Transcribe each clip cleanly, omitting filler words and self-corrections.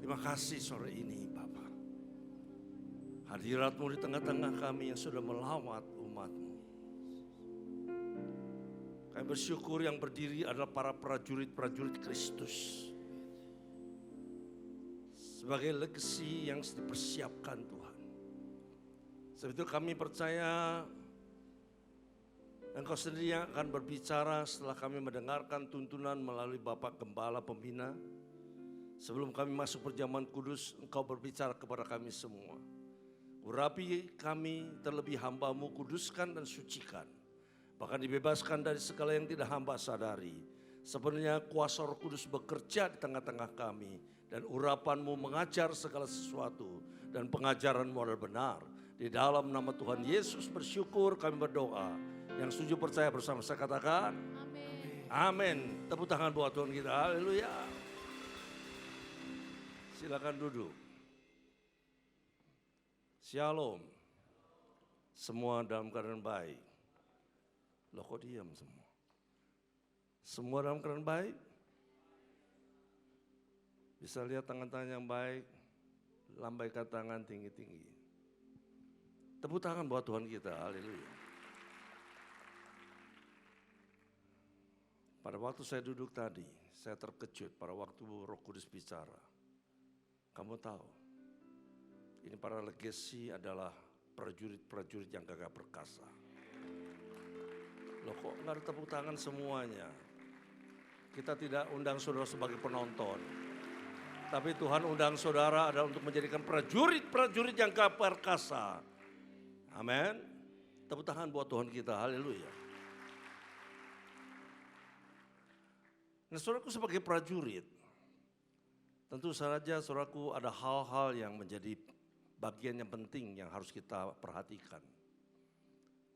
Terima kasih sore ini Bapa. Hadirat-Mu di tengah-tengah kami yang sudah melawat umat-Mu. Kami bersyukur yang berdiri adalah para prajurit-prajurit Kristus. Sebagai legacy yang dipersiapkan Tuhan. Sebab itu kami percaya Engkau sendiri yang akan berbicara setelah kami mendengarkan tuntunan melalui Bapak Gembala Pembina. Sebelum kami masuk perjamuan kudus, Engkau berbicara kepada kami semua. Urapi kami terlebih hamba-Mu, kuduskan dan sucikan. Bahkan dibebaskan dari segala yang tidak hamba sadari. Sebenarnya kuasa Roh Kudus bekerja di tengah-tengah kami. Dan urapan-Mu mengajar segala sesuatu. Dan pengajaran-Mu adalah benar. Di dalam nama Tuhan Yesus bersyukur kami berdoa. Yang setuju percaya bersama saya katakan. Amin. Amin. Tepuk tangan buat Tuhan kita. Haleluya. Silakan duduk. Shalom. Semua dalam keadaan baik. Loh kok diam semua? Semua dalam keadaan baik? Bisa lihat tangan-tangan yang baik. Lambaikan tangan tinggi-tinggi. Tepuk tangan buat Tuhan kita. Haleluya. Pada waktu saya duduk tadi, saya terkejut pada waktu Roh Kudus bicara. Kamu tahu, ini para legacy adalah prajurit-prajurit yang gagah perkasa. Loh kok nggak ada tepuk tangan semuanya? Kita tidak undang saudara sebagai penonton. Tapi Tuhan undang saudara adalah untuk menjadikan prajurit-prajurit yang gagah perkasa. Amin. Tepuk tangan buat Tuhan kita, haleluya. Nah saudaraku sebagai prajurit, tentu saja saudaraku ada hal-hal yang menjadi bagian yang penting yang harus kita perhatikan.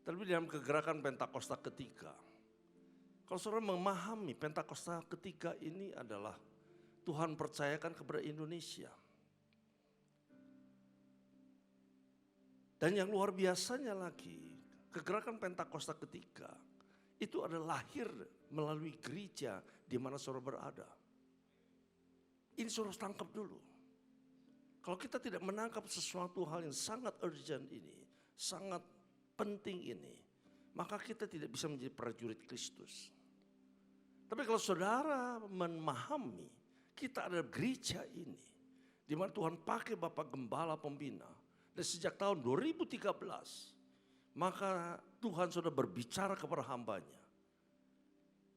Terlebih dalam kegerakan Pentakosta ketiga. Kalau saudara memahami Pentakosta ketiga ini adalah Tuhan percayakan kepada Indonesia. Dan yang luar biasanya lagi, kegerakan Pentakosta ketiga itu adalah lahir melalui gereja di mana saudara berada. Ini saudara tangkap dulu. Kalau kita tidak menangkap sesuatu hal yang sangat urgent ini, sangat penting ini, maka kita tidak bisa menjadi prajurit Kristus. Tapi kalau saudara memahami kita adalah gereja ini, di mana Tuhan pakai Bapak Gembala Pembina, dan sejak tahun 2013, maka Tuhan sudah berbicara kepada hambanya.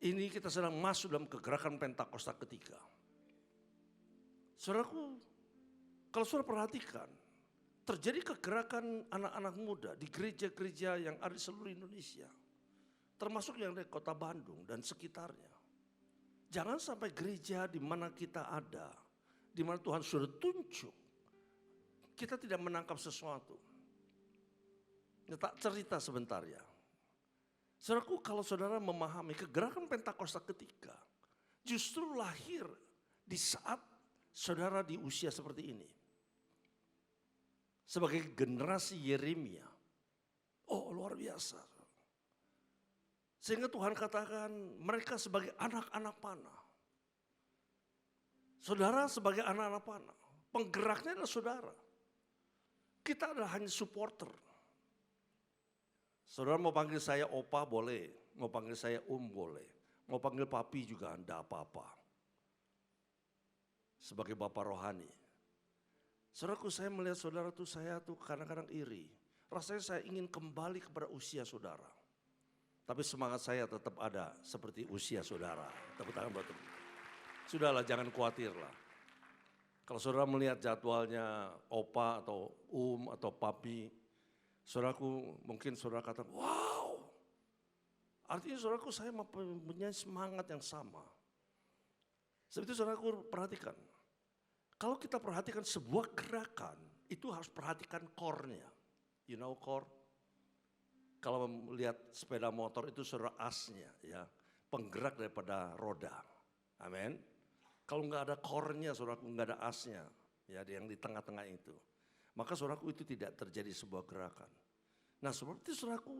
Ini kita sedang masuk dalam kegerakan Pentakosta ketiga. Saudaraku, kalau saudara perhatikan, terjadi kegerakan anak-anak muda di gereja-gereja yang ada di seluruh Indonesia. Termasuk yang di kota Bandung dan sekitarnya. Jangan sampai gereja di mana kita ada, di mana Tuhan sudah tunjuk, kita tidak menangkap sesuatu. Tak cerita sebentar ya. Saudaraku, kalau saudara memahami kegerakan Pentakosta ketiga, justru lahir di saat saudara di usia seperti ini. Sebagai generasi Yeremia. Oh luar biasa. Sehingga Tuhan katakan mereka sebagai anak-anak panah. Saudara sebagai anak-anak panah. Penggeraknya adalah saudara. Kita adalah hanya supporter. Saudara mau panggil saya opa boleh. Mau panggil saya boleh. Mau panggil papi juga enggak apa-apa. Sebagai bapak rohani. Saudaraku, saya melihat saudara tuh saya tuh kadang-kadang iri. Rasanya saya ingin kembali kepada usia saudara. Tapi semangat saya tetap ada seperti usia saudara. Tepuk tangan buat teman. Sudahlah, jangan khawatirlah. Kalau saudara melihat jadwalnya opa atau atau papi, saudaraku mungkin saudara kata, wow. Artinya saudaraku saya mempunyai semangat yang sama. Sebab itu saudaraku perhatikan. Kalau kita perhatikan sebuah gerakan, itu harus perhatikan core-nya. You know core? Kalau melihat sepeda motor itu saudara asnya, ya, penggerak daripada roda. Amin. Kalau nggak ada core-nya, saudaraku nggak ada asnya, ya, yang di tengah-tengah itu. Maka saudaraku itu tidak terjadi sebuah gerakan. Nah seperti saudaraku,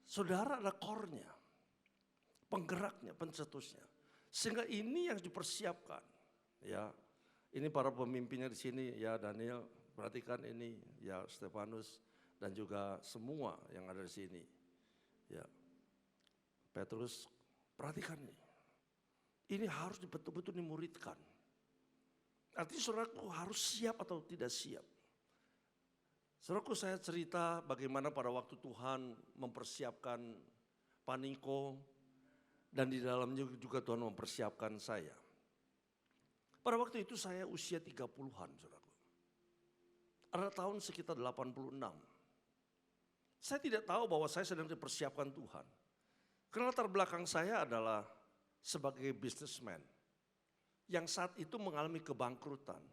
saudara ada core-nya, penggeraknya, pencetusnya. Sehingga ini yang dipersiapkan. Ya, Ini para pemimpinnya di sini, ya Daniel, perhatikan ini, ya Stefanus, dan juga semua yang ada di sini. Ya, Petrus, perhatikan nih. Ini harus betul-betul dimuridkan. Artinya saudaraku harus siap atau tidak siap. Saudaraku, saya cerita bagaimana pada waktu Tuhan mempersiapkan Paniko, dan di dalamnya juga Tuhan mempersiapkan saya. Pada waktu itu saya usia 30-an, saudaraku. Ada tahun sekitar 86. Saya tidak tahu bahwa saya sedang dipersiapkan Tuhan. Karena latar belakang saya adalah sebagai businessman yang saat itu mengalami kebangkrutan.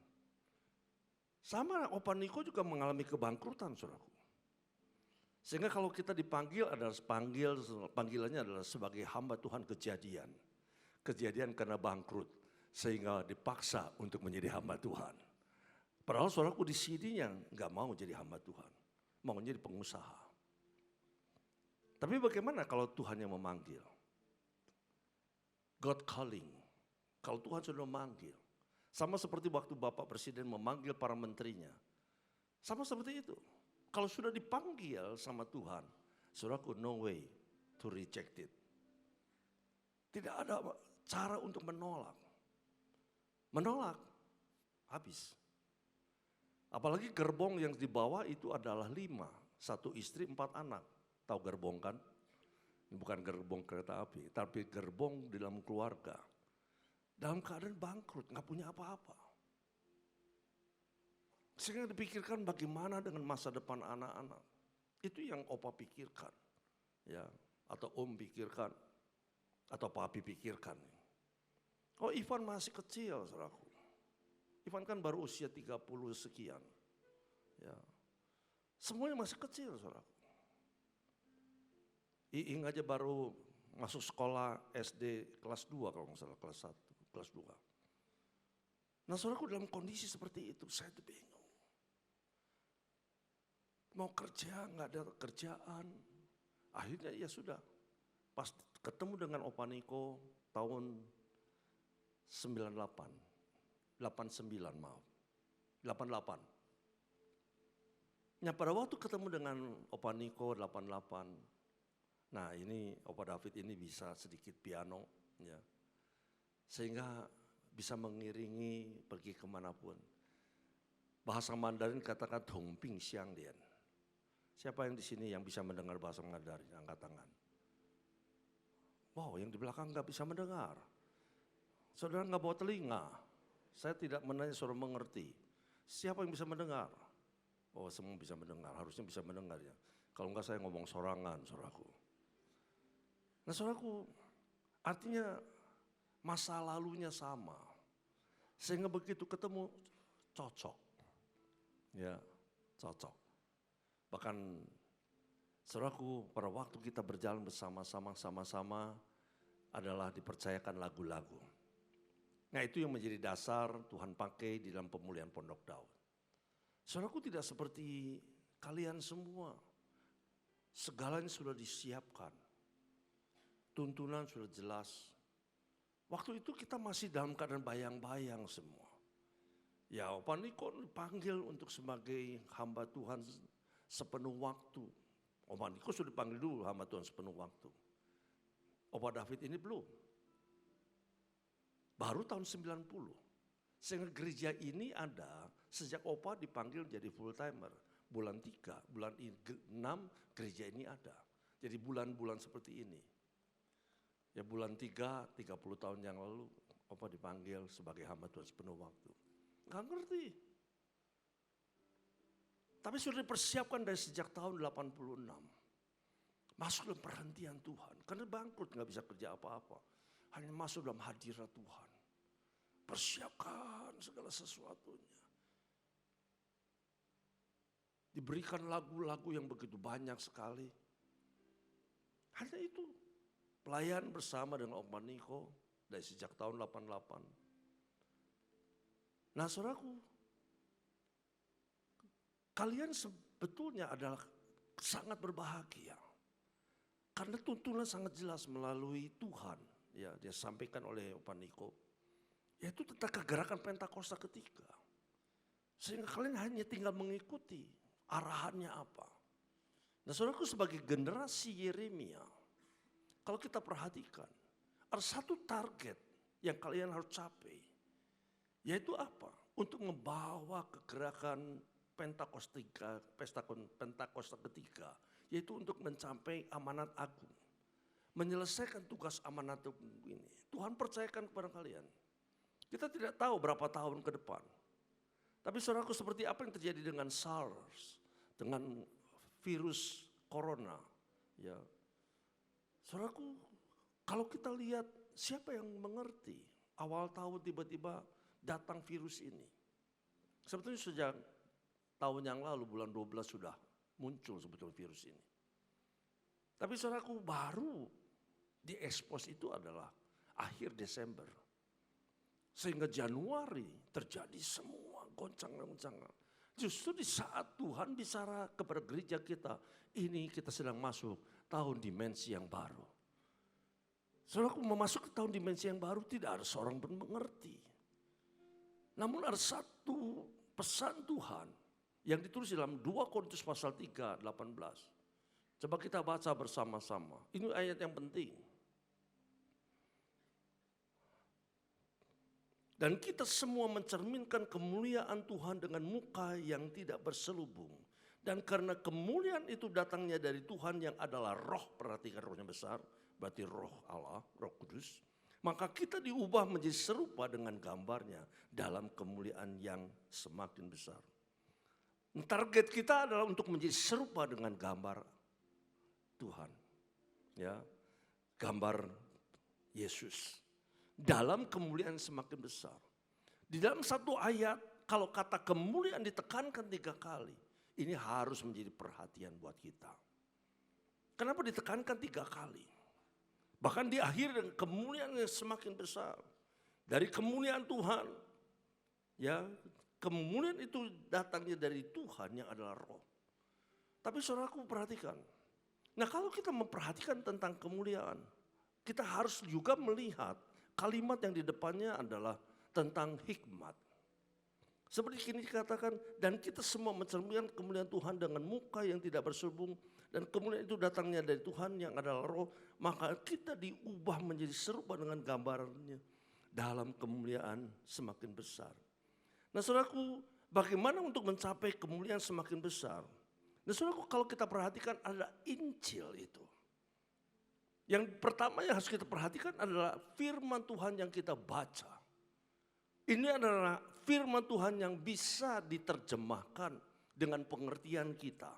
Sama Opa Niko juga mengalami kebangkrutan, saudaraku. Sehingga kalau kita dipanggil adalah panggilannya adalah sebagai hamba Tuhan kejadian. Kejadian karena bangkrut sehingga dipaksa untuk menjadi hamba Tuhan. Padahal saudaraku di sini yang nggak mau jadi hamba Tuhan, mau jadi pengusaha. Tapi bagaimana kalau Tuhan yang memanggil? God calling. Kalau Tuhan sudah memanggil. Sama seperti waktu Bapak Presiden memanggil para menterinya. Sama seperti itu. Kalau sudah dipanggil sama Tuhan, saudaraku, no way to reject it. Tidak ada cara untuk menolak. Menolak, habis. Apalagi gerbong yang dibawa itu adalah 5. 1 istri, 4 anak. Tahu gerbong kan? Ini bukan gerbong kereta api, tapi gerbong di dalam keluarga. Dalam keadaan bangkrut, nggak punya apa-apa. Sehingga dipikirkan bagaimana dengan masa depan anak-anak. Itu yang Opa pikirkan. Ya, atau Om pikirkan. Atau Papi pikirkan. Oh, Ivan masih kecil, saudaraku. Ivan kan baru usia 30 sekian. Ya. Semuanya masih kecil, saudaraku. Iing aja baru masuk sekolah SD kelas 2 kalau nggak salah, kelas 1, kelas 2. Nah saudaraku, dalam kondisi seperti itu saya tuh bingung. Mau kerja, nggak ada kerjaan. Akhirnya ya sudah, pas ketemu dengan Opa Niko tahun 98, 89 maaf, 88. Nah pada waktu ketemu dengan Opa Niko 88, nah ini Opa David ini bisa sedikit piano, ya, sehingga bisa mengiringi pergi kemanapun. Bahasa Mandarin katakan Dongping Xiang Lian. Siapa yang di sini yang bisa mendengar bahasa Mandarin? Angkat tangan. Wow, yang di belakang nggak bisa mendengar. Saudara nggak bawa telinga. Saya tidak menanya saudara mengerti. Siapa yang bisa mendengar? Oh, semua bisa mendengar. Harusnya bisa mendengar ya. Kalau enggak saya ngomong sorangan, saudaraku. Nah saudaraku, artinya masa lalunya sama. Sehingga begitu ketemu cocok. Ya, cocok. Bahkan saudaraku, pada waktu kita berjalan bersama-sama adalah dipercayakan lagu-lagu. Nah itu yang menjadi dasar Tuhan pakai di dalam pemulihan Pondok Daud. Saudaraku, tidak seperti kalian semua. Segalanya sudah disiapkan. Tuntunan sudah jelas. Waktu itu kita masih dalam keadaan bayang-bayang semua. Ya, Opa Niko dipanggil untuk sebagai hamba Tuhan sepenuh waktu. Opa Niko sudah dipanggil dulu hamba Tuhan sepenuh waktu. Opa David ini belum. Baru tahun 90. Sehingga gereja ini ada sejak Opa dipanggil jadi full timer. Bulan 3, bulan 6 gereja ini ada. Jadi bulan-bulan seperti ini. Ya bulan 3, 30 tahun yang lalu Opa dipanggil sebagai hamba Tuhan sepenuh waktu. Gak ngerti. Tapi sudah dipersiapkan dari sejak tahun 86. Masuk dalam perhentian Tuhan. Karena bangkrut gak bisa kerja apa-apa. Hanya masuk dalam hadirat Tuhan. Persiapkan segala sesuatunya. Diberikan lagu-lagu yang begitu banyak sekali. Hanya itu. Pelayan bersama dengan Opa Niko dari sejak tahun 88. Nah saudaraku, kalian sebetulnya adalah sangat berbahagia. Karena tuntunan sangat jelas melalui Tuhan. Ya, dia sampaikan oleh Opa Niko. Yaitu tentang kegerakan Pentakosta ketiga. Sehingga kalian hanya tinggal mengikuti arahannya apa. Nah saudaraku, sebagai generasi Yeremia, kalau kita perhatikan, ada satu target yang kalian harus capai. Yaitu apa? Untuk membawa kegerakan Pentakosta ketiga. Yaitu untuk mencapai amanat agung. Menyelesaikan tugas amanat agung ini. Tuhan percayakan kepada kalian. Kita tidak tahu berapa tahun ke depan. Tapi saudaraku, seperti apa yang terjadi dengan SARS, dengan virus corona, ya. Saudaraku, kalau kita lihat siapa yang mengerti awal tahun tiba-tiba datang virus ini. Sebetulnya sejak tahun yang lalu bulan 12 sudah muncul sebetulnya virus ini. Tapi saudaraku, baru diekspos itu adalah akhir Desember. Sehingga Januari terjadi semua goncang-goncangan. Justru di saat Tuhan bicara kepada gereja kita, ini kita sedang masuk tahun dimensi yang baru. Saudaraku, memasuki tahun dimensi yang baru tidak ada seorang pun mengerti. Namun ada satu pesan Tuhan yang ditulis dalam 2 Korintus pasal 3, 18. Coba kita baca bersama-sama. Ini ayat yang penting. Dan kita semua mencerminkan kemuliaan Tuhan dengan muka yang tidak berselubung. Dan karena kemuliaan itu datangnya dari Tuhan yang adalah roh, perhatikan rohnya besar, berarti roh Allah, roh kudus. Maka kita diubah menjadi serupa dengan gambarnya dalam kemuliaan yang semakin besar. Target kita adalah untuk menjadi serupa dengan gambar Tuhan. Ya, gambar Yesus. Dalam kemuliaan semakin besar. Di dalam satu ayat, kalau kata kemuliaan ditekankan 3 kali, ini harus menjadi perhatian buat kita. Kenapa ditekankan 3 kali? Bahkan di akhir dengan kemuliaan yang semakin besar. Dari kemuliaan Tuhan, ya, kemuliaan itu datangnya dari Tuhan yang adalah roh. Tapi saudaraku perhatikan. Nah kalau kita memperhatikan tentang kemuliaan, kita harus juga melihat kalimat yang di depannya adalah tentang hikmat. Seperti ini dikatakan, dan kita semua mencerminkan kemuliaan Tuhan dengan muka yang tidak berselubung, dan kemuliaan itu datangnya dari Tuhan yang adalah roh, maka kita diubah menjadi serupa dengan gambarnya dalam kemuliaan semakin besar. Nah saudaraku, bagaimana untuk mencapai kemuliaan semakin besar? Nah saudaraku, kalau kita perhatikan ada Injil itu. Yang pertama yang harus kita perhatikan adalah firman Tuhan yang kita baca. Ini adalah firman Tuhan yang bisa diterjemahkan dengan pengertian kita.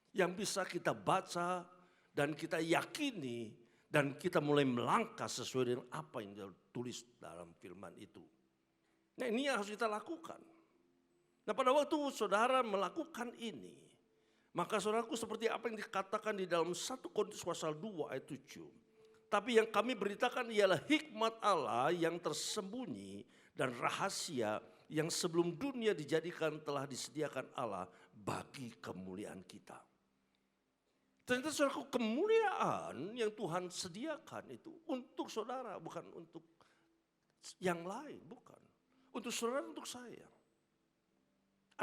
Yang bisa kita baca dan kita yakini dan kita mulai melangkah sesuai dengan apa yang ditulis dalam firman itu. Nah ini yang harus kita lakukan. Nah pada waktu saudara melakukan ini, maka saudaraku seperti apa yang dikatakan di dalam 1 Korintus pasal 2 ayat 7. Tapi yang kami beritakan ialah hikmat Allah yang tersembunyi dan rahasia yang sebelum dunia dijadikan telah disediakan Allah bagi kemuliaan kita. Ternyata saudaraku, kemuliaan yang Tuhan sediakan itu untuk saudara, bukan untuk yang lain, bukan. Untuk saudara, untuk saya.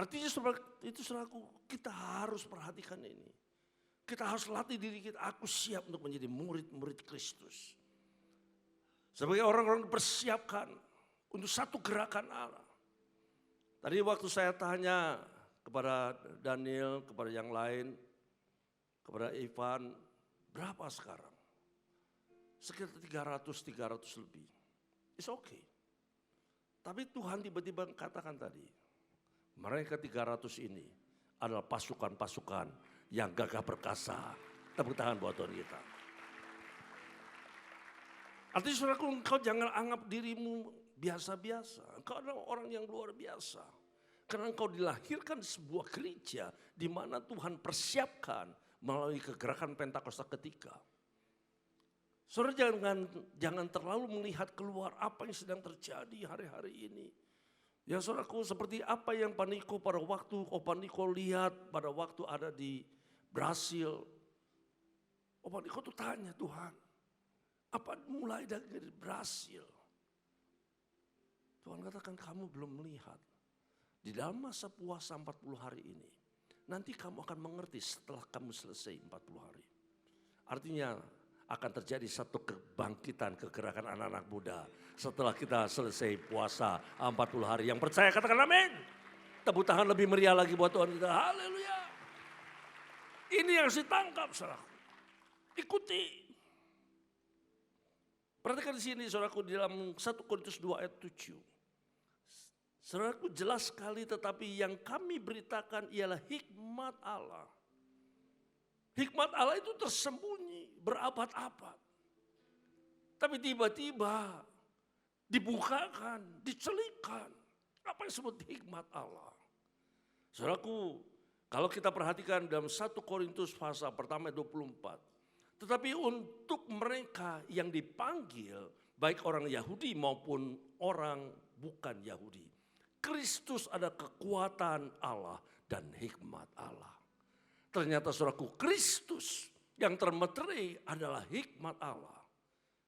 Artinya itu saudaraku, kita harus perhatikan ini. Kita harus latih diri kita, aku siap untuk menjadi murid-murid Kristus. Sebagai orang-orang dipersiapkan untuk satu gerakan Allah. Tadi waktu saya tanya kepada Daniel, kepada yang lain, kepada Ivan, berapa sekarang? Sekitar 300 lebih. It's okay. Tapi Tuhan tiba-tiba katakan tadi, mereka 300 ini adalah pasukan-pasukan yang gagah perkasa. Tepuk tangan buat Tuhan kita. Artinya saudaraku, engkau jangan anggap dirimu biasa-biasa. Engkau adalah orang yang luar biasa. Karena engkau dilahirkan di sebuah gereja di mana Tuhan persiapkan melalui kegerakan Pentakosta ketiga. Saudara jangan terlalu melihat keluar apa yang sedang terjadi hari-hari ini. Ya saudaraku, seperti apa yang Paniko pada waktu Paniko lihat pada waktu ada di Brasil. Paniko tuh tanya, Tuhan, apa mulai dari Brasil? Tuhan katakan kamu belum melihat. Di dalam masa puasa 40 hari ini, nanti kamu akan mengerti setelah kamu selesai 40 hari. Artinya akan terjadi satu kebangkitan, kegerakan anak-anak muda setelah kita selesai puasa 40 hari. Yang percaya katakan amin. Tepuk tangan lebih meriah lagi buat Tuhan kita. Haleluya. Ini yang harus ditangkap, saudaraku. Ikuti. Perhatikan di sini, saudaraku, di dalam 1 Korintus 2 ayat 7. Saudaraku, jelas sekali, tetapi yang kami beritakan ialah hikmat Allah. Hikmat Allah itu tersembunyi, berabad-abad. Tapi tiba-tiba dibukakan, dicelipkan. Apa yang disebut hikmat Allah? Saudaraku, kalau kita perhatikan dalam 1 Korintus pasal pertama 24. Tetapi untuk mereka yang dipanggil, baik orang Yahudi maupun orang bukan Yahudi, Kristus ada kekuatan Allah dan hikmat Allah. Ternyata saudaraku, Kristus yang termeterai adalah hikmat Allah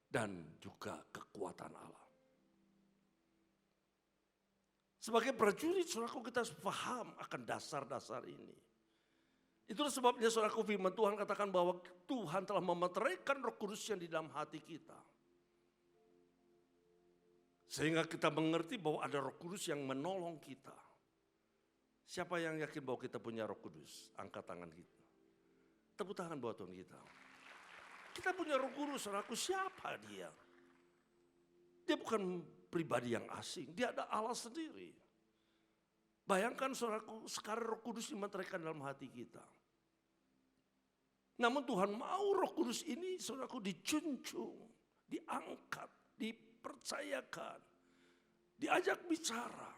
dan juga kekuatan Allah. Sebagai prajurit, saudaraku, kita harus paham akan dasar-dasar ini. Itulah sebabnya saudaraku, firman Tuhan katakan bahwa Tuhan telah memeteraikan Roh Kudus yang di dalam hati kita. Sehingga kita mengerti bahwa ada Roh Kudus yang menolong kita. Siapa yang yakin bahwa kita punya Roh Kudus? Angkat tangan kita. Tepuk tangan buat Tuhan kita. Kita punya Roh Kudus, saudaraku, siapa dia? Dia bukan pribadi yang asing, dia ada Allah sendiri. Bayangkan saudaraku, sekarang Roh Kudus dimeteraikan dalam hati kita. Namun Tuhan mau Roh Kudus ini saudaraku dijunjung, diangkat, dipercayakan, diajak bicara,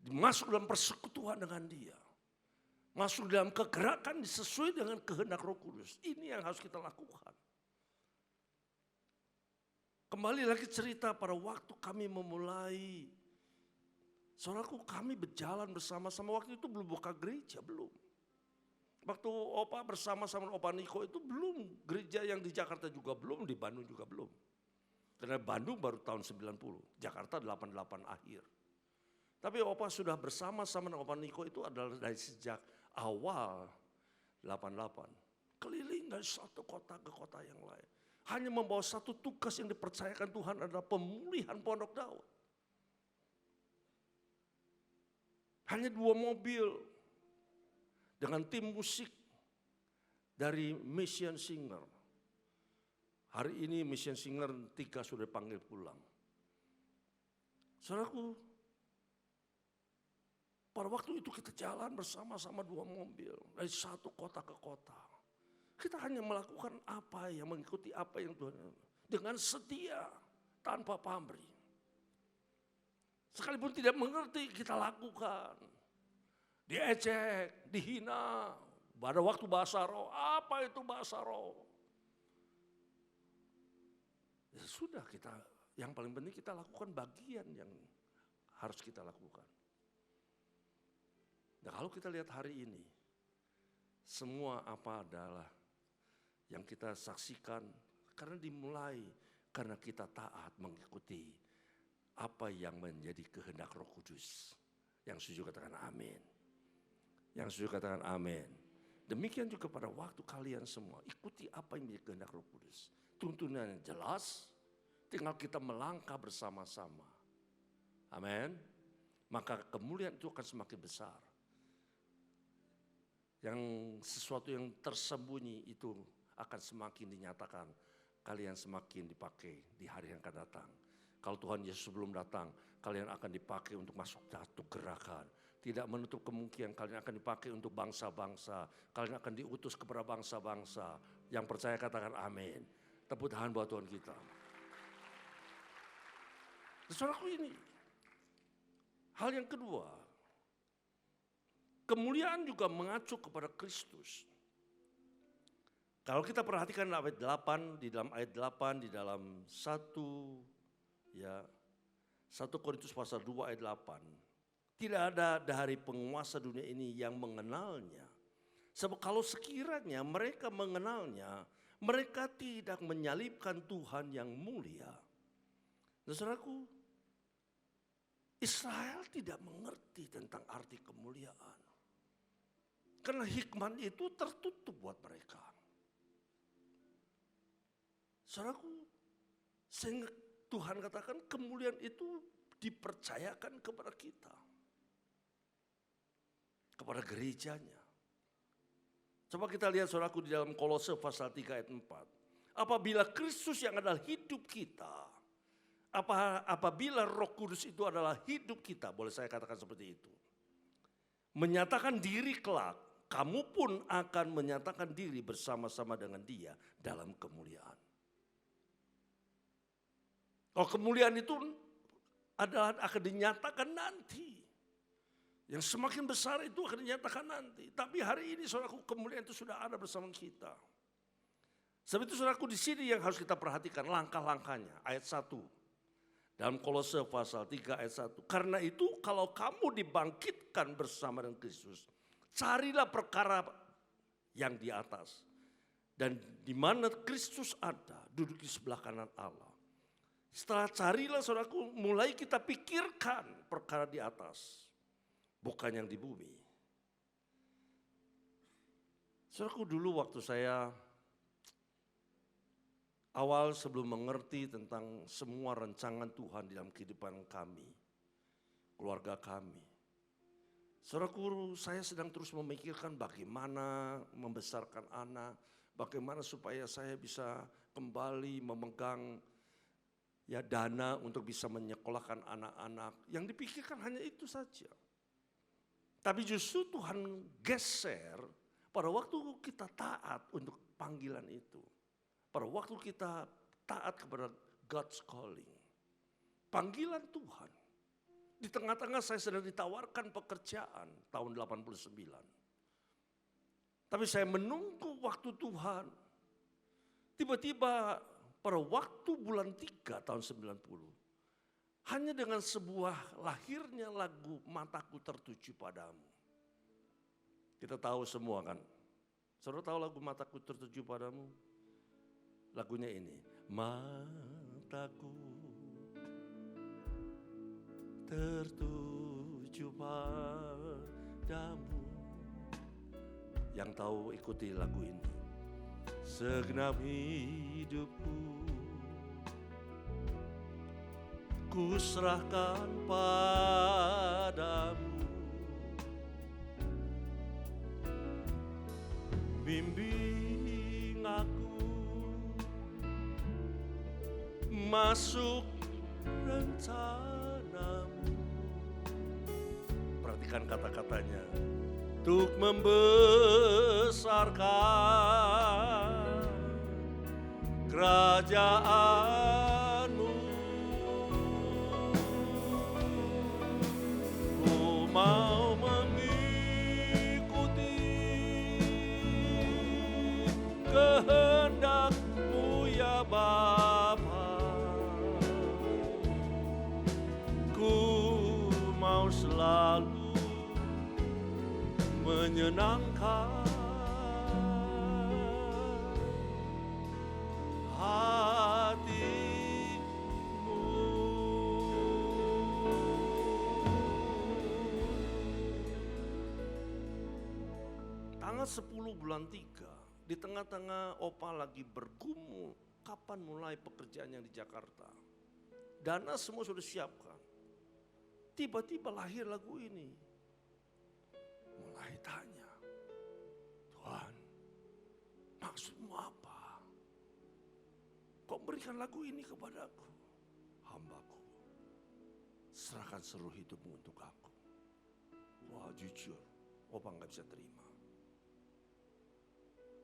masuk dalam persekutuan dengan Dia, masuk dalam kegerakan sesuai dengan kehendak Roh Kudus. Ini yang harus kita lakukan. Kembali lagi cerita pada waktu kami memulai, saudaraku, kami berjalan bersama-sama. Waktu itu belum buka gereja, belum. Waktu Opa bersama-sama Opa Niko itu belum, gereja yang di Jakarta juga belum, di Bandung juga belum. Karena Bandung baru tahun 90, Jakarta 88 akhir. Tapi Opa sudah bersama-sama dengan Opa Niko itu adalah dari sejak awal 88. Keliling dari satu kota ke kota yang lain. Hanya membawa satu tugas yang dipercayakan Tuhan adalah pemulihan Pondok Daud. Hanya 2 mobil dengan tim musik dari Mission Singer. Hari ini Mission Singer 3 sudah dipanggil pulang. Saudaraku, pada waktu itu kita jalan bersama-sama 2 mobil dari satu kota ke kota. Kita hanya melakukan apa yang mengikuti apa yang Tuhan dengan setia tanpa pamrih. Sekalipun tidak mengerti kita lakukan. Diejek, dihina. Pada waktu bahasa roh, apa itu bahasa roh? Ya sudah, kita yang paling penting kita lakukan bagian yang harus kita lakukan. Nah, kalau kita lihat hari ini, semua apa adalah yang kita saksikan karena dimulai karena kita taat mengikuti apa yang menjadi kehendak Roh Kudus. Yang setuju katakan amin. Yang setuju katakan amin. Demikian juga pada waktu kalian semua ikuti apa yang menjadi kehendak Roh Kudus. Tuntunan yang jelas, tinggal kita melangkah bersama-sama. Amin. Maka kemuliaan itu akan semakin besar. Yang sesuatu yang tersembunyi itu akan semakin dinyatakan, kalian semakin dipakai di hari yang akan datang. Kalau Tuhan Yesus sebelum datang, kalian akan dipakai untuk masuk satu gerakan. Tidak menutup kemungkinan kalian akan dipakai untuk bangsa-bangsa. Kalian akan diutus kepada bangsa-bangsa. Yang percaya katakan amin. Tepuk tangan buat Tuhan kita. Saudaraku, ini hal yang kedua, kemuliaan juga mengacu kepada Kristus. Kalau kita perhatikan ayat 8, di dalam ayat 8, di dalam 1 Korintus pasal 2 ayat 8. Tidak ada dari penguasa dunia ini yang mengenalnya. Sebab kalau sekiranya mereka mengenalnya, mereka tidak menyalibkan Tuhan yang mulia. Nah, saudaraku, Israel tidak mengerti tentang arti kemuliaan. Karena hikmat itu tertutup buat mereka. Saudaraku, sehingga Tuhan katakan kemuliaan itu dipercayakan kepada kita. Kepada gerejanya. Coba kita lihat saudaraku di dalam Kolose pasal 3 ayat 4. Apabila Kristus yang adalah hidup kita, apabila Roh Kudus itu adalah hidup kita, boleh saya katakan seperti itu. Menyatakan diri kelak, kamu pun akan menyatakan diri bersama-sama dengan Dia dalam kemuliaan. Kalau kemuliaan itu adalah akan dinyatakan nanti. Yang semakin besar itu akan dinyatakan nanti. Tapi hari ini saudaraku, kemuliaan itu sudah ada bersama kita. Sebab itu saudaraku, di sini yang harus kita perhatikan langkah-langkahnya. Ayat 1. Dalam Kolose pasal 3 ayat 1. Karena itu kalau kamu dibangkitkan bersama dengan Kristus, carilah perkara yang di atas. Dan di mana Kristus ada, duduk di sebelah kanan Allah. Setelah carilah saudaraku, mulai kita pikirkan perkara di atas. Bukan yang di bumi. Saudaraku, dulu waktu saya awal sebelum mengerti tentang semua rancangan Tuhan dalam kehidupan kami, keluarga kami. Saudaraku, saya sedang terus memikirkan bagaimana membesarkan anak, bagaimana supaya saya bisa kembali memegang dana untuk bisa menyekolahkan anak-anak. Yang dipikirkan hanya itu saja. Tapi justru Tuhan geser pada waktu kita taat untuk panggilan itu. Pada waktu kita taat kepada God's calling. Panggilan Tuhan. Di tengah-tengah saya sedang ditawarkan pekerjaan tahun 89. Tapi saya menunggu waktu Tuhan. Tiba-tiba pada waktu bulan 3 tahun 90. Hanya dengan sebuah lahirnya lagu Mataku Tertuju Padamu. Kita tahu semua kan. Saudara tahu lagu Mataku Tertuju Padamu? Lagunya ini. Mataku tertuju padamu. Yang tahu ikuti lagu ini. Segenap hidupku ku serahkan padamu. Bimbing aku masuk rencanamu. Perhatikan kata-katanya. Untuk membesarkan kerajaanmu. Ku mau mengikuti kehendak-Mu ya Bapa. Ku mau selalu menyenangkan hati-Mu. Tanggal 10 bulan 3, di tengah-tengah Opa lagi bergumul, kapan mulai pekerjaan yang di Jakarta. Dana semua sudah siapkan. Tiba-tiba lahir lagu ini. Mulai tanya, Tuhan, maksudmu apa? Kok berikan lagu ini kepadaku? Hambaku, serahkan seluruh hidupmu untuk aku. Wah, jujur, Opa gak bisa terima.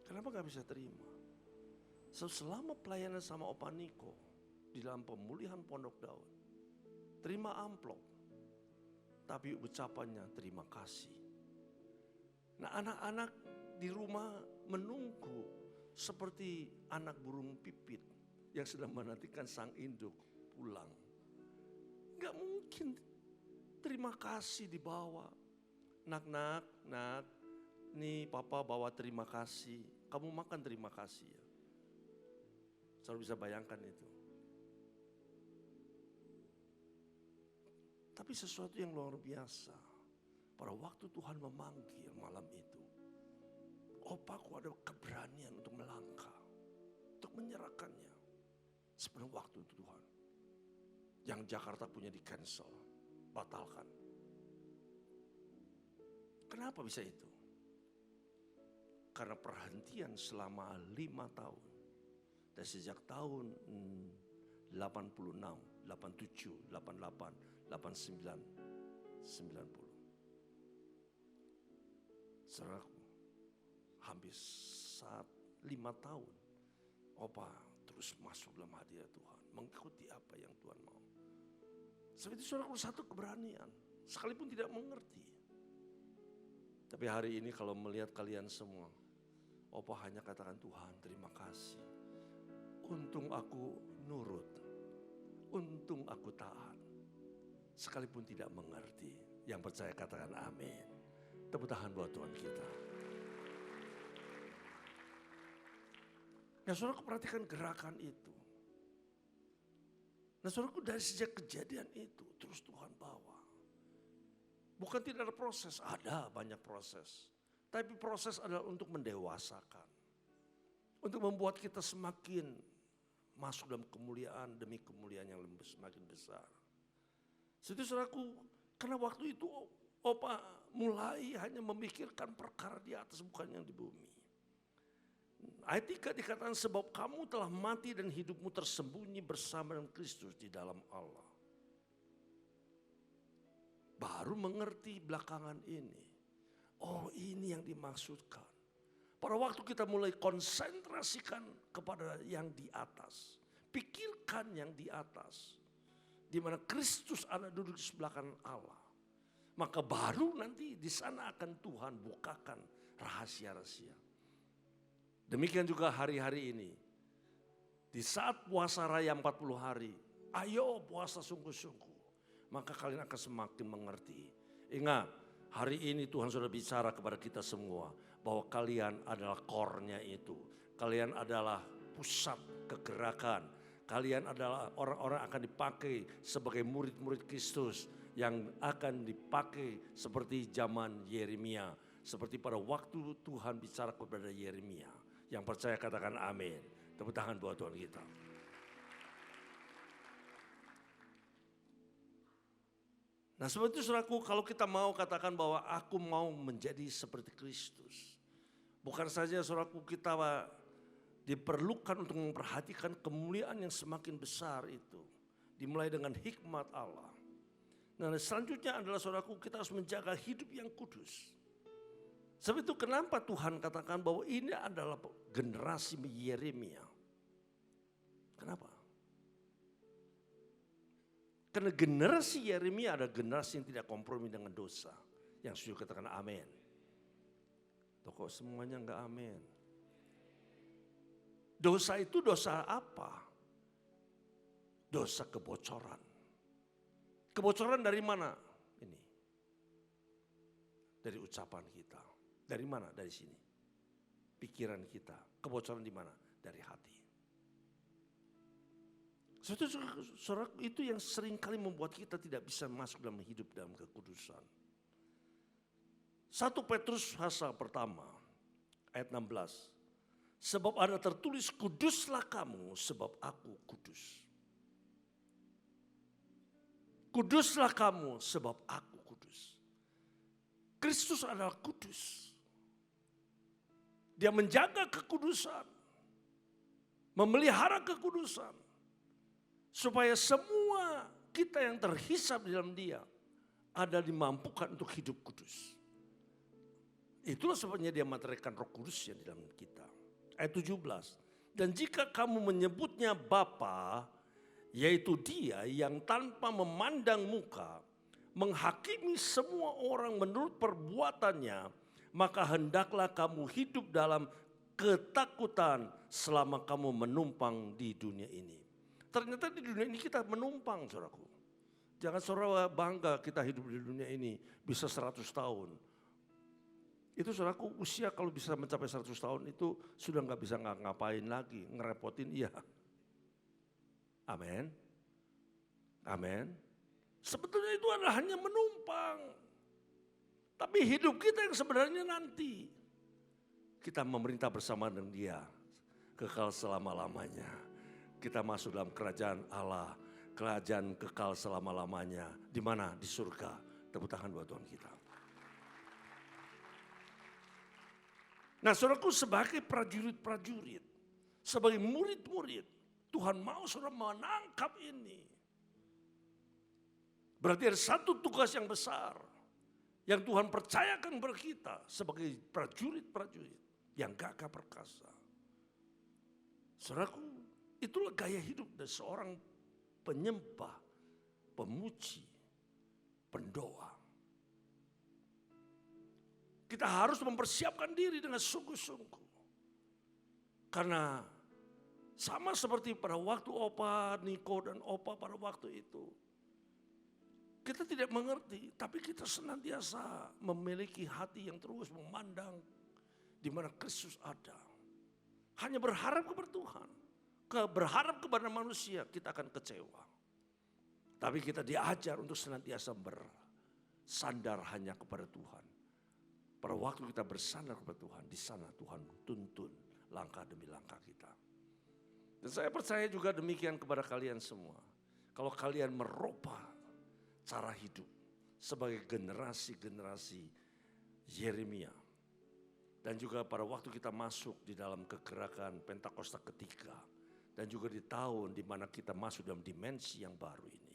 Kenapa gak bisa terima? Selama pelayanan sama Opa Niko di dalam pemulihan Pondok Daud, terima amplop, tapi ucapannya terima kasih. Nah, anak-anak di rumah menunggu seperti anak burung pipit yang sedang menantikan sang induk pulang. Gak mungkin terima kasih dibawa. Nak, nih papa bawa terima kasih. Kamu makan terima kasih ya. Saudara bisa bayangkan itu. Tapi sesuatu yang luar biasa. Pada waktu Tuhan memanggil malam itu, opaku ada keberanian untuk melangkah, untuk menyerahkannya sepenuh waktu untuk Tuhan. Yang Jakarta punya di cancel, batalkan. Kenapa bisa itu? Karena perhentian selama 5 tahun. Dan sejak tahun 86, 87, 88, 89, 90. Saudaraku, hampir 5 tahun Opa terus masuk dalam hadirat Tuhan, mengikuti apa yang Tuhan mau. Sebab itu saudaraku, satu keberanian, sekalipun tidak mengerti. Tapi hari ini kalau melihat kalian semua, Opa hanya katakan, Tuhan terima kasih. Untung aku nurut, untung aku taat. Sekalipun tidak mengerti, yang percaya katakan amin. Tepuk tangan buat Tuhan kita. Nah, saudara perhatikan gerakan itu. Nah, saudaraku, dari sejak kejadian itu terus Tuhan bawa. Bukan tidak ada proses, ada banyak proses. Tapi proses adalah untuk mendewasakan. Untuk membuat kita semakin masuk dalam kemuliaan demi kemuliaan yang semakin besar. Jadi saudaraku, karena waktu itu Opa mulai hanya memikirkan perkara di atas, bukan yang di bumi. Ayat 3 dikatakan, sebab kamu telah mati dan hidupmu tersembunyi bersama dengan Kristus di dalam Allah. Baru mengerti belakangan ini. Oh, ini yang dimaksudkan. Pada waktu kita mulai konsentrasikan kepada yang di atas. Pikirkan yang di atas. Di mana Kristus ada duduk di sebelah kanan Allah. Maka baru nanti di sana akan Tuhan bukakan rahasia-rahasia. Demikian juga hari-hari ini. Di saat puasa raya 40 hari. Ayo puasa sungguh-sungguh. Maka kalian akan semakin mengerti. Ingat, hari ini Tuhan sudah bicara kepada kita semua. Bahwa kalian adalah core-nya itu. Kalian adalah pusat kegerakan. Kalian adalah orang-orang akan dipakai sebagai murid-murid Kristus. Yang akan dipakai seperti zaman Yeremia. Seperti pada waktu Tuhan bicara kepada Yeremia. Yang percaya katakan amin. Tepuk tangan buat Tuhan kita. Nah, sebab itu saudaraku, kalau kita mau katakan bahwa aku mau menjadi seperti Kristus. Bukan saja saudaraku kita diperlukan untuk memperhatikan kemuliaan yang semakin besar itu. Dimulai dengan hikmat Allah. Nah, selanjutnya adalah saudaraku, kita harus menjaga hidup yang kudus. Sebab itu kenapa Tuhan katakan bahwa ini adalah generasi Yeremia. Kenapa? Karena generasi Yeremia adalah generasi yang tidak kompromi dengan dosa. Yang setuju katakan amin. Kok semuanya enggak amin? Dosa itu dosa apa? Dosa kebocoran. Kebocoran dari mana? Ini. Dari ucapan kita. Dari mana? Dari sini. Pikiran kita. Kebocoran di mana? Dari hati. Saudara, itu yang seringkali membuat kita tidak bisa masuk dalam hidup dalam kekudusan. 1 Petrus pasal pertama ayat 16. Sebab ada tertulis, kuduslah kamu sebab aku kudus. Kuduslah kamu sebab aku kudus. Kristus adalah kudus. Dia menjaga kekudusan. Memelihara kekudusan. Supaya semua kita yang terhisap di dalam dia ada dimampukan untuk hidup kudus. Itulah sebabnya dia materikan Roh Kudus yang di dalam kita. Ayat 17. Dan jika kamu menyebutnya Bapa, yaitu dia yang tanpa memandang muka, menghakimi semua orang menurut perbuatannya, maka hendaklah kamu hidup dalam ketakutan selama kamu menumpang di dunia ini. Ternyata di dunia ini kita menumpang, saudaraku. Jangan saudara bangga kita hidup di dunia ini bisa 100 tahun. Itu saudaraku, usia kalau bisa mencapai 100 tahun itu sudah nggak bisa ngapain lagi, ngerepotin iya. Amin. Amin. Sebetulnya itu adalah hanya menumpang. Tapi hidup kita yang sebenarnya nanti. Kita memerintah bersama dengan Dia. Kekal selama-lamanya. Kita masuk dalam kerajaan Allah. Kerajaan kekal selama-lamanya. Di mana? Di surga. Tepuk tangan buat Tuhan kita. Nah, saudaraku, sebagai prajurit-prajurit, sebagai murid-murid, Tuhan mau saudara menangkap ini. Berarti ada satu tugas yang besar yang Tuhan percayakan kepada kita sebagai prajurit-prajurit yang gagah perkasa. Saudaraku, itulah gaya hidup dari seorang penyembah, pemuji, pendoa. Kita harus mempersiapkan diri dengan sungguh-sungguh. Karena sama seperti pada waktu Opa, Niko dan Opa pada waktu itu. Kita tidak mengerti, tapi kita senantiasa memiliki hati yang terus memandang di mana Kristus ada. Hanya berharap kepada Tuhan. Berharap kepada manusia, kita akan kecewa. Tapi kita diajar untuk senantiasa bersandar hanya kepada Tuhan. Pada waktu kita bersandar kepada Tuhan, di sana Tuhan tuntun langkah demi langkah kita. Dan saya percaya juga demikian kepada kalian semua. Kalau kalian merubah cara hidup sebagai generasi-generasi Yeremia. Dan juga pada waktu kita masuk di dalam kegerakan Pentakosta ketiga. Dan juga di tahun di mana kita masuk dalam dimensi yang baru ini.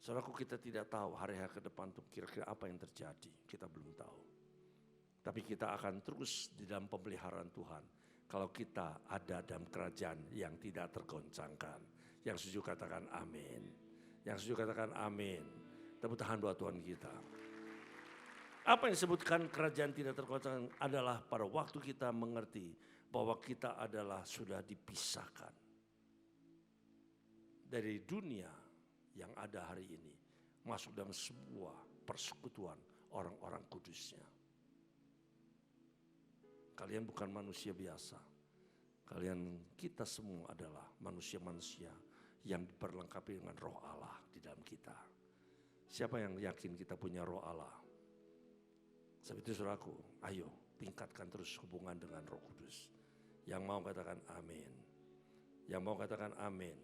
Saudaraku, kita tidak tahu hari-hari ke depan itu kira-kira apa yang terjadi. Kita belum tahu. Tapi kita akan terus di dalam pemeliharaan Tuhan. Kalau kita ada dalam kerajaan yang tidak tergoncangkan. Yang setuju katakan amin. Yang setuju katakan amin. Tepuk tangan buat Tuhan kita. Apa yang disebutkan kerajaan tidak tergoncangkan adalah pada waktu kita mengerti bahwa kita adalah sudah dipisahkan dari dunia yang ada hari ini. Masuk dalam sebuah persekutuan orang-orang kudusnya. Kalian bukan manusia biasa. Kita semua adalah manusia-manusia yang diperlengkapi dengan roh Allah di dalam kita. Siapa yang yakin kita punya roh Allah? Sebab itu saudaraku, ayo tingkatkan terus hubungan dengan Roh Kudus. Yang mau katakan amin. Yang mau katakan amin.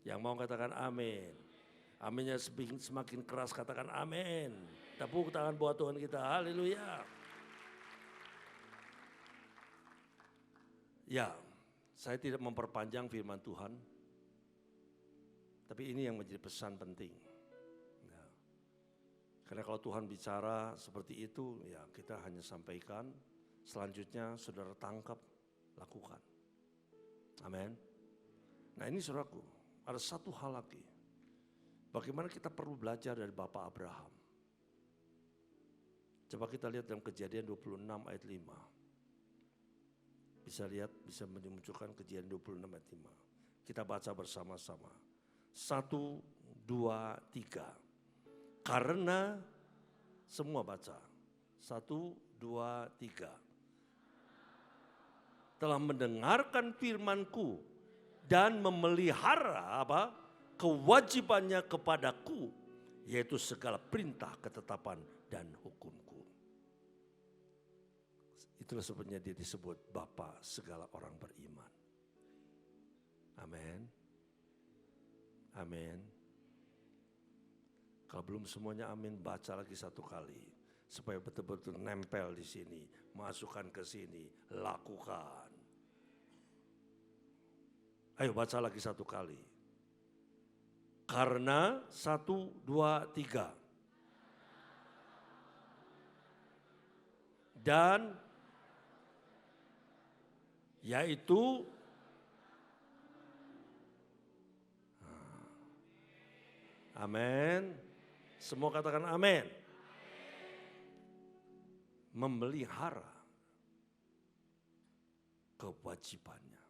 Yang mau katakan amin. Aminnya semakin keras, katakan amin. Tepuk tangan buat Tuhan kita, haleluya. Ya, saya tidak memperpanjang firman Tuhan, tapi ini yang menjadi pesan penting. Ya. Karena kalau Tuhan bicara seperti itu, ya kita hanya sampaikan, selanjutnya saudara tangkap, lakukan. Amin. Nah ini saudaraku, ada satu hal lagi. Bagaimana kita perlu belajar dari Bapak Abraham. Coba kita lihat dalam Kejadian 26 ayat 5. Bisa lihat, bisa memunculkan Kejadian 26 ayat 5. Kita baca bersama-sama. 1, 2, 3. Karena, semua baca. 1, 2, 3. Telah mendengarkan firman-Ku dan memelihara apa? Kewajibannya kepadaku, yaitu segala perintah, ketetapan, dan hukum-Ku. Itulah sebabnya dia disebut Bapa segala orang beriman. Amin. Amin. Kalau belum semuanya amin, baca lagi satu kali. Supaya betul-betul nempel di sini. Masukkan ke sini, lakukan. Ayo baca lagi satu kali. Karena 1, 2, 3. Dan yaitu amin. Semua katakan amin. Memelihara kewajibannya.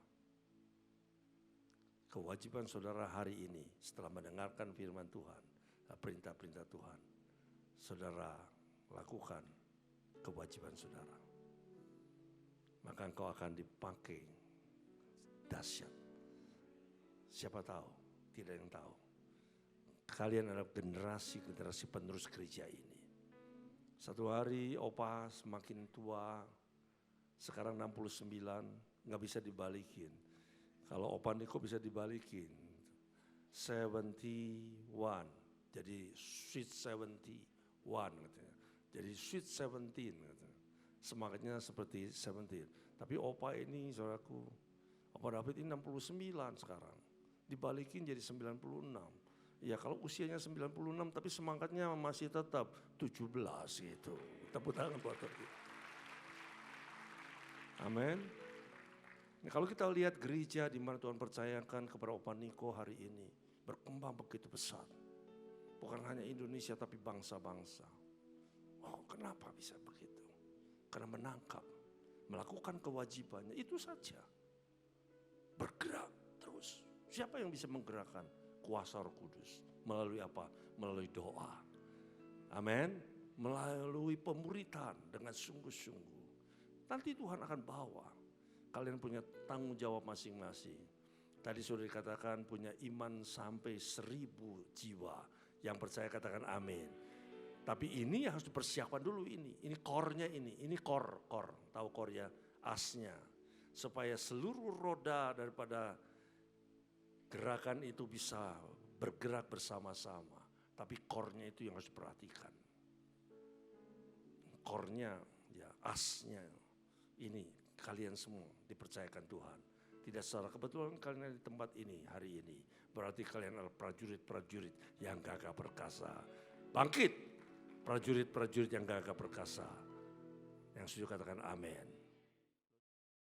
Kewajiban saudara hari ini setelah mendengarkan firman Tuhan, perintah-perintah Tuhan, saudara lakukan kewajiban saudara. Maka engkau akan dipakai dahsyat. Siapa tahu, tidak yang tahu. kalian adalah generasi penerus gereja ini. Satu hari opa semakin tua, sekarang 69, nggak bisa dibalikin. Kalau opa Niko bisa dibalikin, 71, jadi sweet 71 katanya. Jadi sweet 17 katanya. Semangatnya seperti 17. Tapi opa ini saudaraku, opa David ini 69 sekarang. Dibalikin jadi 96. Ya kalau usianya 96 tapi semangatnya masih tetap 17 gitu. Tepuk tangan buat kita. Amin. Nah, kalau kita lihat gereja di mana Tuhan percayakan kepada Opa Niko hari ini berkembang begitu besar. Bukan hanya Indonesia tapi bangsa-bangsa. Oh, kenapa bisa begitu? Karena menangkap, melakukan kewajibannya, itu saja. Bergerak terus. Siapa yang bisa menggerakkan? Kuasa Roh Kudus. Melalui apa? Melalui doa. Amin. Melalui pemuritan dengan sungguh-sungguh. Nanti Tuhan akan bawa. Kalian punya tanggung jawab masing-masing. Tadi sudah dikatakan punya iman sampai 1000 jiwa. Yang percaya katakan amin. Tapi ini harus dipersiapkan dulu ini. Ini core-nya ini core. Tahu core ya? Asnya. Supaya seluruh roda daripada gerakan itu bisa bergerak bersama-sama. Tapi core-nya itu yang harus diperhatikan. Core-nya, ya asnya. Ini kalian semua dipercayakan Tuhan. Tidak secara kebetulan kalian ada di tempat ini hari ini. Berarti kalian adalah prajurit-prajurit yang gagah perkasa. Bangkit! Prajurit-prajurit yang gagah perkasa. Yang setuju katakan amin.